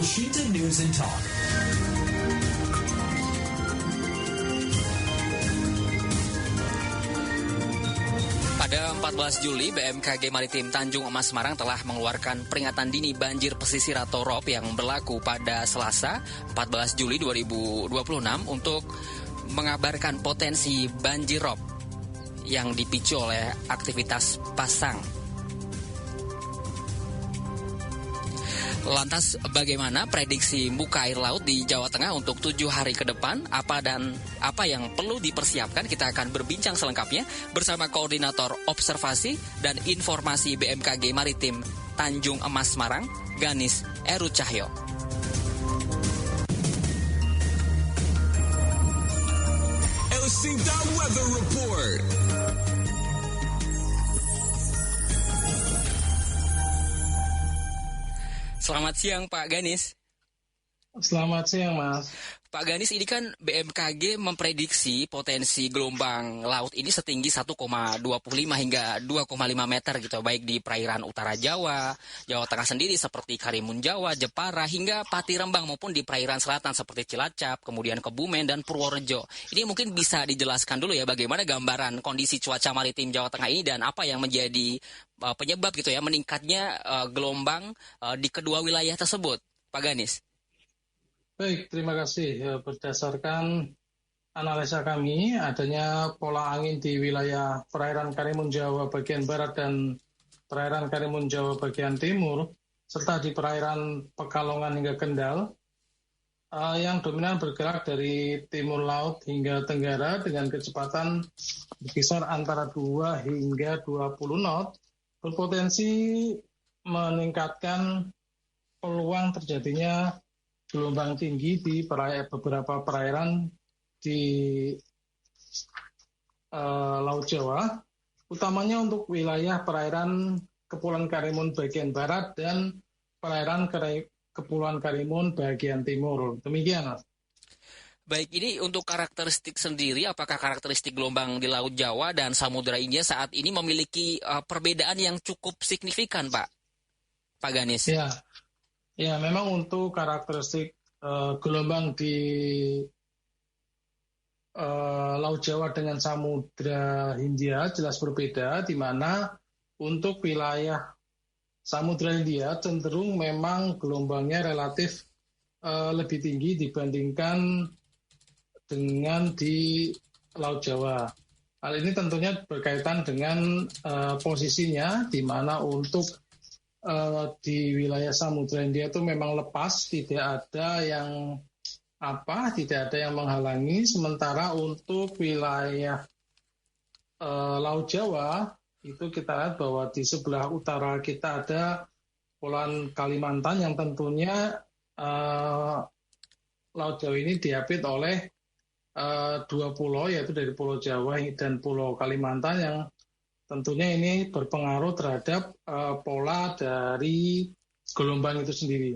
Oshita News and Talk. Pada 14 Juli, BMKG Maritim Tanjung Emas Semarang telah mengeluarkan peringatan dini banjir pesisir atau ROB yang berlaku pada Selasa 14 Juli 2026 untuk mengabarkan potensi banjir ROB yang dipicu oleh aktivitas pasang. Lantas bagaimana prediksi muka air laut di Jawa Tengah untuk 7 hari ke depan? Apa yang perlu dipersiapkan? Kita akan berbincang selengkapnya bersama Koordinator Observasi dan Informasi BMKG Maritim Tanjung Emas Semarang, Ganis Eru Cahyo. Elsinta Weather Report. Selamat siang Pak Ganis. Selamat siang Mas. Pak Ganis, ini kan BMKG memprediksi potensi gelombang laut ini setinggi 1,25 hingga 2,5 meter gitu, baik di perairan utara Jawa, Jawa Tengah sendiri seperti Karimun Jawa, Jepara, hingga Pati Rembang maupun di perairan selatan seperti Cilacap, kemudian Kebumen dan Purworejo. Ini mungkin bisa dijelaskan dulu ya bagaimana gambaran kondisi cuaca maritim Jawa Tengah ini dan apa yang menjadi penyebab gitu ya meningkatnya gelombang di kedua wilayah tersebut, Pak Ganis. Baik, terima kasih. Berdasarkan analisa kami, adanya pola angin di wilayah perairan Karimun Jawa bagian barat dan perairan Karimun Jawa bagian timur, serta di perairan Pekalongan hingga Kendal, yang dominan bergerak dari timur laut hingga tenggara dengan kecepatan berkisar antara 2 hingga 20 knot, berpotensi meningkatkan peluang terjadinya gelombang tinggi di beberapa perairan di Laut Jawa, utamanya untuk wilayah perairan Kepulauan Karimun bagian barat dan perairan Kepulauan Karimun bagian timur. Demikian, Mas. Baik, ini untuk karakteristik sendiri, apakah karakteristik gelombang di Laut Jawa dan Samudra Hindia saat ini memiliki perbedaan yang cukup signifikan, Pak Ganis? Ya, memang untuk karakteristik gelombang di Laut Jawa dengan Samudra Hindia jelas berbeda, di mana untuk wilayah Samudra Hindia cenderung memang gelombangnya relatif lebih tinggi dibandingkan dengan di Laut Jawa. Hal ini tentunya berkaitan dengan posisinya, di mana untuk di wilayah Samudra Hindia itu memang lepas, tidak ada yang menghalangi. Sementara untuk wilayah Laut Jawa itu kita lihat bahwa di sebelah utara kita ada Kepulauan Kalimantan yang tentunya Laut Jawa ini diapit oleh 2 pulau, yaitu dari Pulau Jawa dan Pulau Kalimantan, yang tentunya ini berpengaruh terhadap pola dari gelombang itu sendiri.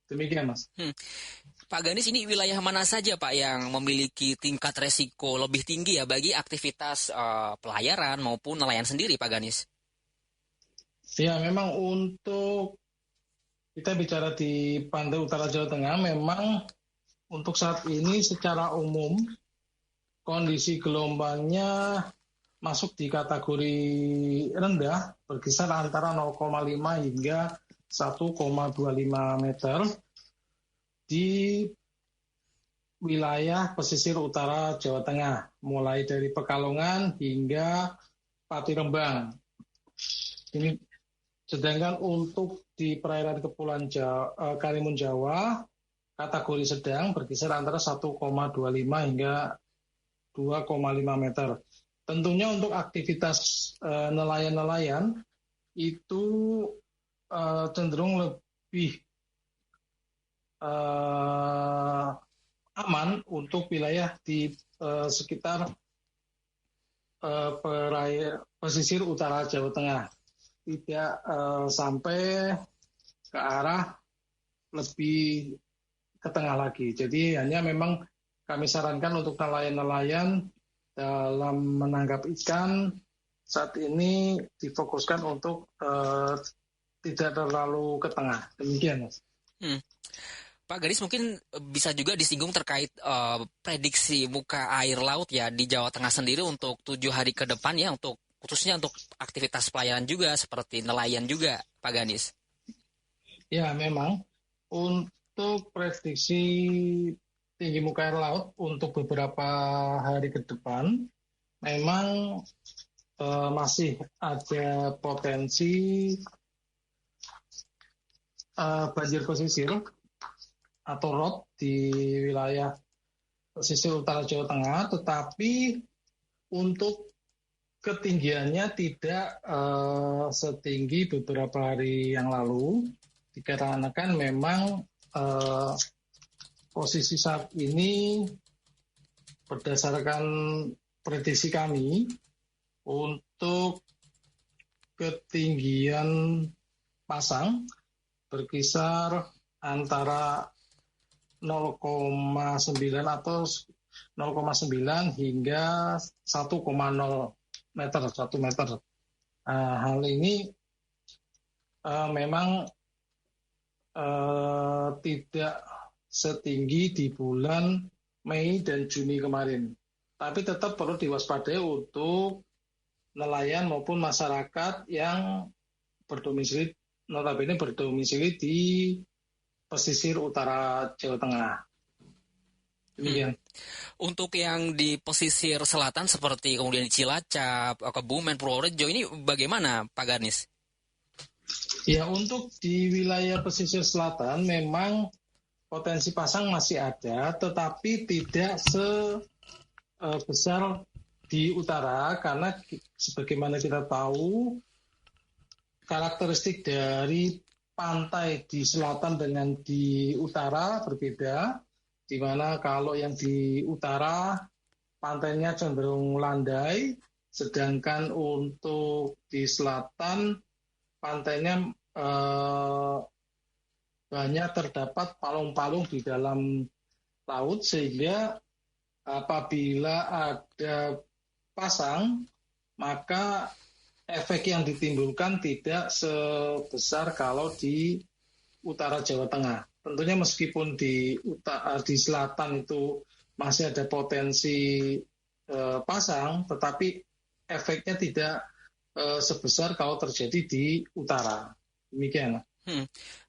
Demikian, Mas. Pak Ganis, ini wilayah mana saja Pak yang memiliki tingkat resiko lebih tinggi ya bagi aktivitas pelayaran maupun nelayan sendiri, Pak Ganis? Ya, memang untuk kita bicara di pantai utara Jawa Tengah, memang untuk saat ini secara umum kondisi gelombangnya masuk di kategori rendah, berkisar antara 0,5 hingga 1,25 meter di wilayah pesisir utara Jawa Tengah, mulai dari Pekalongan hingga Pati Rembang. Ini sedangkan untuk di perairan Kepulauan Karimun Jawa, kategori sedang berkisar antara 1,25 hingga 2,5 meter. Tentunya untuk aktivitas nelayan-nelayan itu cenderung lebih aman untuk wilayah di sekitar pesisir utara Jawa Tengah. Tidak sampai ke arah lebih ke tengah lagi. Jadi hanya memang kami sarankan untuk nelayan-nelayan dalam menangkap ikan saat ini difokuskan untuk tidak terlalu ke tengah. Demikian, Mas. Hmm. Pak Gadis mungkin bisa juga disinggung terkait prediksi muka air laut ya di Jawa Tengah sendiri untuk 7 hari ke depan ya, untuk khususnya untuk aktivitas pelayaran juga seperti nelayan juga, Pak Gadis. Ya, memang untuk prediksi tinggi muka air laut untuk beberapa hari ke depan, memang masih ada potensi banjir pesisir atau ROT di wilayah pesisir utara Jawa Tengah, tetapi untuk ketinggiannya tidak setinggi beberapa hari yang lalu, dikarenakan memang posisi saat ini berdasarkan prediksi kami untuk ketinggian pasang berkisar antara 0,9 atau 0,9 hingga 1,0 meter, 1 meter. Hal ini memang tidak setinggi di bulan Mei dan Juni kemarin. Tapi tetap perlu diwaspadai untuk nelayan maupun masyarakat yang notabene berdomisili di pesisir utara Jawa Tengah. Demikian. Untuk yang di pesisir selatan seperti kemudian di Cilacap, Kebumen, Purworejo ini bagaimana Pak Ganis? Ya, untuk di wilayah pesisir selatan memang potensi pasang masih ada, tetapi tidak sebesar di utara, karena sebagaimana kita tahu karakteristik dari pantai di selatan dengan di utara berbeda, di mana kalau yang di utara pantainya cenderung landai, sedangkan untuk di selatan pantainya banyak terdapat palung-palung di dalam laut, sehingga apabila ada pasang, maka efek yang ditimbulkan tidak sebesar kalau di utara Jawa Tengah. Tentunya meskipun di selatan itu masih ada potensi pasang, tetapi efeknya tidak sebesar kalau terjadi di utara. Demikian.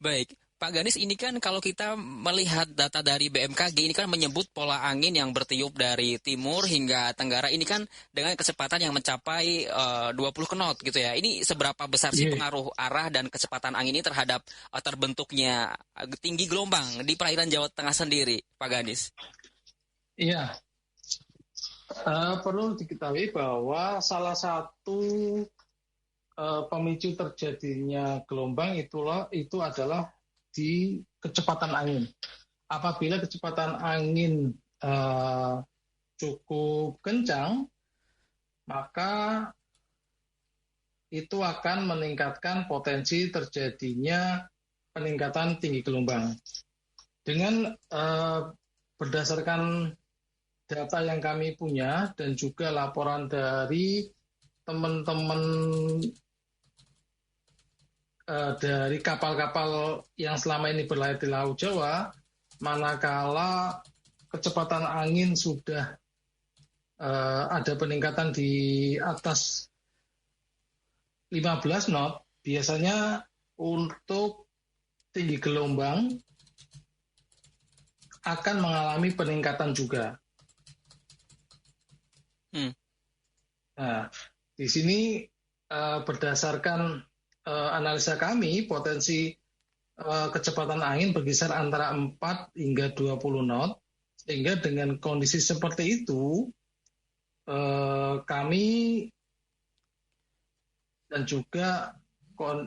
Baik. Pak Ganis, ini kan kalau kita melihat data dari BMKG, ini kan menyebut pola angin yang bertiup dari timur hingga tenggara, ini kan dengan kecepatan yang mencapai 20 knot gitu ya. Ini seberapa besar sih pengaruh arah dan kecepatan angin ini terhadap terbentuknya tinggi gelombang di perairan Jawa Tengah sendiri, Pak Ganis? Iya. Perlu diketahui bahwa salah satu pemicu terjadinya gelombang itu adalah di kecepatan angin. Apabila kecepatan angin cukup kencang, maka itu akan meningkatkan potensi terjadinya peningkatan tinggi gelombang. Dengan berdasarkan data yang kami punya dan juga laporan dari teman-teman dari kapal-kapal yang selama ini berlayar di Laut Jawa, manakala kecepatan angin sudah ada peningkatan di atas 15 knot, biasanya untuk tinggi gelombang akan mengalami peningkatan juga. Nah, di sini berdasarkan analisa kami, potensi kecepatan angin berkisar antara 4 hingga 20 knot, sehingga dengan kondisi seperti itu, kami dan juga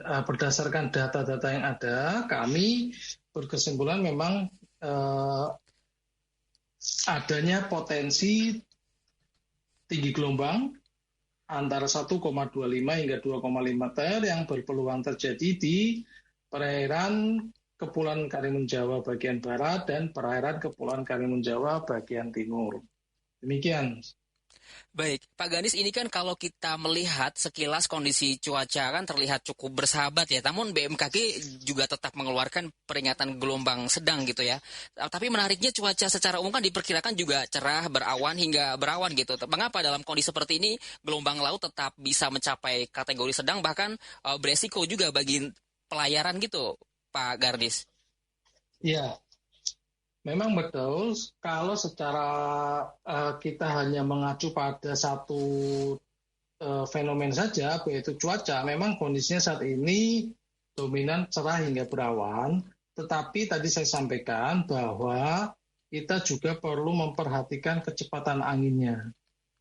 berdasarkan data-data yang ada, kami berkesimpulan memang adanya potensi tinggi gelombang antara 1,25 hingga 2,5 meter yang berpeluang terjadi di perairan Kepulauan Karimun Jawa bagian barat dan perairan Kepulauan Karimun Jawa bagian timur. Demikian. Baik, Pak Ganis, ini kan kalau kita melihat sekilas kondisi cuaca kan terlihat cukup bersahabat ya. Namun BMKG juga tetap mengeluarkan peringatan gelombang sedang gitu ya. Tapi menariknya cuaca secara umum kan diperkirakan juga cerah, berawan hingga berawan gitu. Mengapa dalam kondisi seperti ini gelombang laut tetap bisa mencapai kategori sedang bahkan beresiko juga bagi pelayaran gitu, Pak Garnis? Ya, memang betul, kalau secara kita hanya mengacu pada satu fenomen saja, yaitu cuaca, memang kondisinya saat ini dominan cerah hingga berawan, tetapi tadi saya sampaikan bahwa kita juga perlu memperhatikan kecepatan anginnya.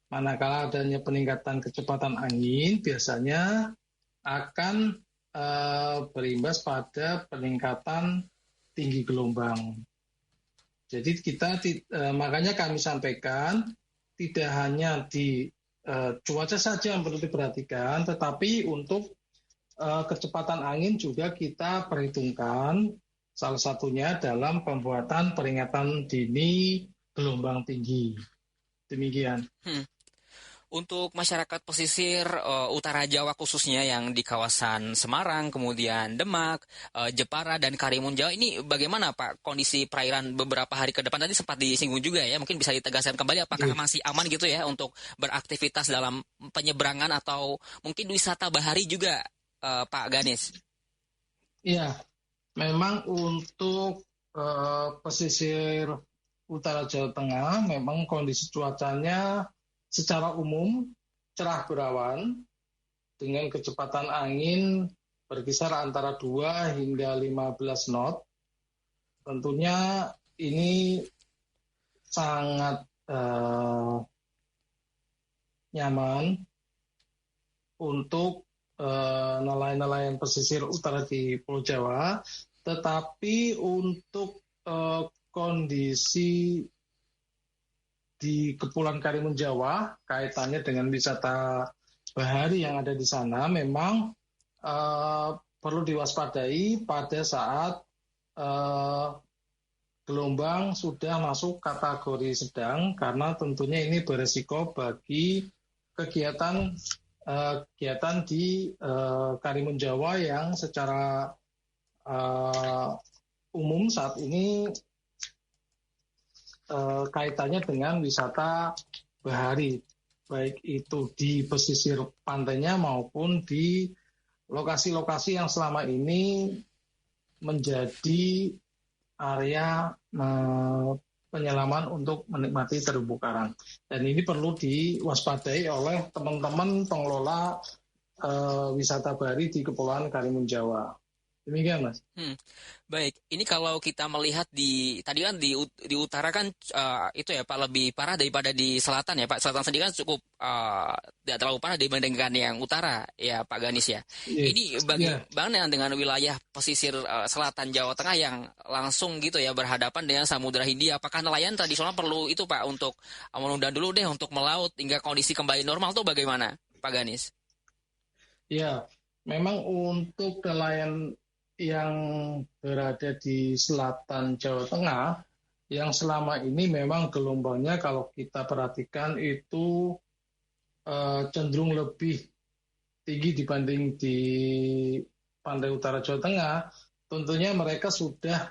Manakala adanya peningkatan kecepatan angin, biasanya akan berimbas pada peningkatan tinggi gelombang. Jadi makanya kami sampaikan tidak hanya di cuaca saja yang perlu diperhatikan, tetapi untuk kecepatan angin juga kita perhitungkan, salah satunya dalam pembuatan peringatan dini gelombang tinggi. Demikian. Untuk masyarakat pesisir utara Jawa khususnya yang di kawasan Semarang, kemudian Demak, Jepara, dan Karimun Jawa, ini bagaimana Pak kondisi perairan beberapa hari ke depan? Tadi sempat disinggung juga ya, mungkin bisa ditegaskan kembali apakah masih aman gitu ya untuk beraktivitas dalam penyeberangan atau mungkin wisata bahari juga Pak Ganis? Iya, memang untuk pesisir utara Jawa Tengah memang kondisi cuacanya secara umum cerah berawan dengan kecepatan angin berkisar antara 2 hingga 15 knot. Tentunya ini sangat nyaman untuk nelayan-nelayan pesisir utara di Pulau Jawa, tetapi untuk kondisi di Kepulauan Karimun Jawa kaitannya dengan wisata bahari yang ada di sana memang perlu diwaspadai pada saat gelombang sudah masuk kategori sedang, karena tentunya ini beresiko bagi kegiatan di Karimun Jawa yang secara umum saat ini kaitannya dengan wisata bahari, baik itu di pesisir pantainya maupun di lokasi-lokasi yang selama ini menjadi area penyelaman untuk menikmati terumbu karang. Dan ini perlu diwaspadai oleh teman-teman pengelola wisata bahari di Kepulauan Karimun Jawa. Demikian, Mas. Baik, ini kalau kita melihat tadi kan di utara kan itu ya Pak lebih parah daripada di selatan ya Pak. Selatan sendiri kan cukup tidak terlalu parah dibandingkan yang utara ya Pak Ganis ya. Ini bagaimana dengan wilayah pesisir selatan Jawa Tengah yang langsung gitu ya berhadapan dengan Samudra Hindia? Apakah nelayan tradisional perlu itu Pak untuk menunda dulu deh untuk melaut hingga kondisi kembali normal tuh bagaimana Pak Ganis? Ya, memang untuk nelayan yang berada di selatan Jawa Tengah yang selama ini memang gelombangnya kalau kita perhatikan itu cenderung lebih tinggi dibanding di pantai utara Jawa Tengah. Tentunya mereka sudah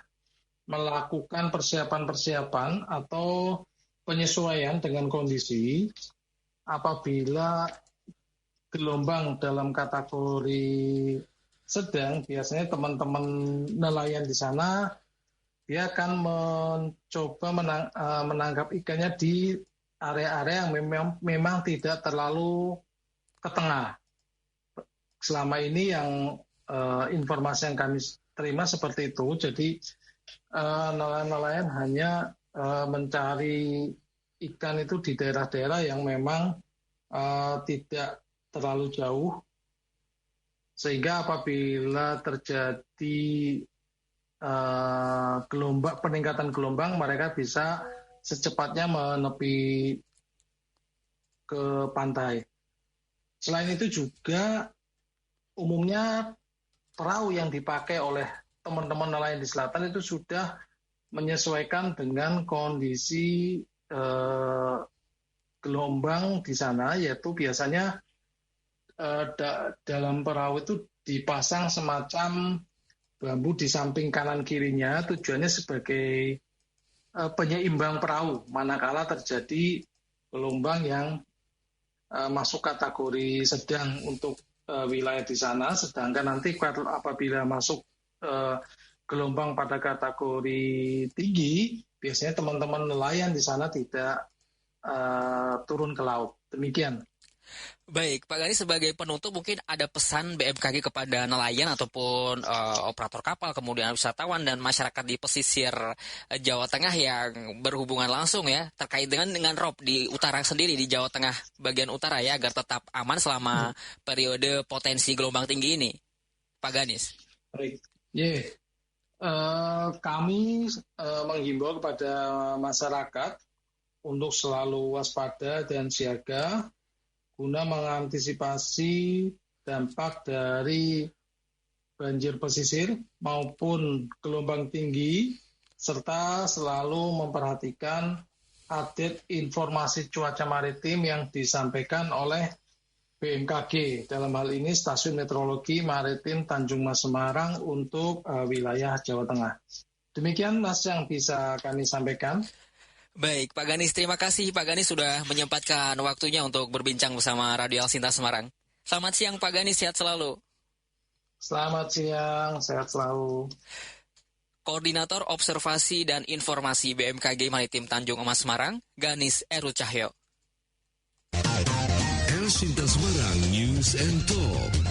melakukan persiapan-persiapan atau penyesuaian dengan kondisi apabila gelombang dalam kategori sedang, biasanya teman-teman nelayan di sana dia akan mencoba menangkap ikannya di area-area yang memang tidak terlalu ke tengah. Selama ini yang informasi yang kami terima seperti itu, jadi nelayan-nelayan hanya mencari ikan itu di daerah-daerah yang memang tidak terlalu jauh, sehingga apabila terjadi peningkatan gelombang, mereka bisa secepatnya menepi ke pantai. Selain itu juga umumnya perahu yang dipakai oleh teman-teman nelayan di selatan itu sudah menyesuaikan dengan kondisi gelombang di sana, yaitu biasanya dalam perahu itu dipasang semacam bambu di samping kanan kirinya, tujuannya sebagai penyeimbang perahu manakala terjadi gelombang yang masuk kategori sedang untuk wilayah di sana, sedangkan nanti apabila masuk gelombang pada kategori tinggi, biasanya teman-teman nelayan di sana tidak turun ke laut. Demikian. Baik, Pak Gani, sebagai penutup mungkin ada pesan BMKG kepada nelayan ataupun operator kapal, kemudian wisatawan dan masyarakat di pesisir Jawa Tengah yang berhubungan langsung ya terkait dengan rob di utara sendiri, di Jawa Tengah bagian utara ya, agar tetap aman selama periode potensi gelombang tinggi ini, Pak Ganis. Baik, kami menghimbau kepada masyarakat untuk selalu waspada dan siaga guna mengantisipasi dampak dari banjir pesisir maupun gelombang tinggi, serta selalu memperhatikan update informasi cuaca maritim yang disampaikan oleh BMKG, dalam hal ini Stasiun Meteorologi Maritim Tanjung Mas Semarang untuk wilayah Jawa Tengah. Demikian Mas yang bisa kami sampaikan. Baik, Pak Ganis, terima kasih Pak Ganis sudah menyempatkan waktunya untuk berbincang bersama Radio Al Sinta Semarang. Selamat siang Pak Ganis, sehat selalu. Selamat siang, sehat selalu. Koordinator Observasi dan Informasi BMKG Maritim Tanjung Mas Semarang, Ganis Eru Cahyo. Al Sinta Semarang News and Talk.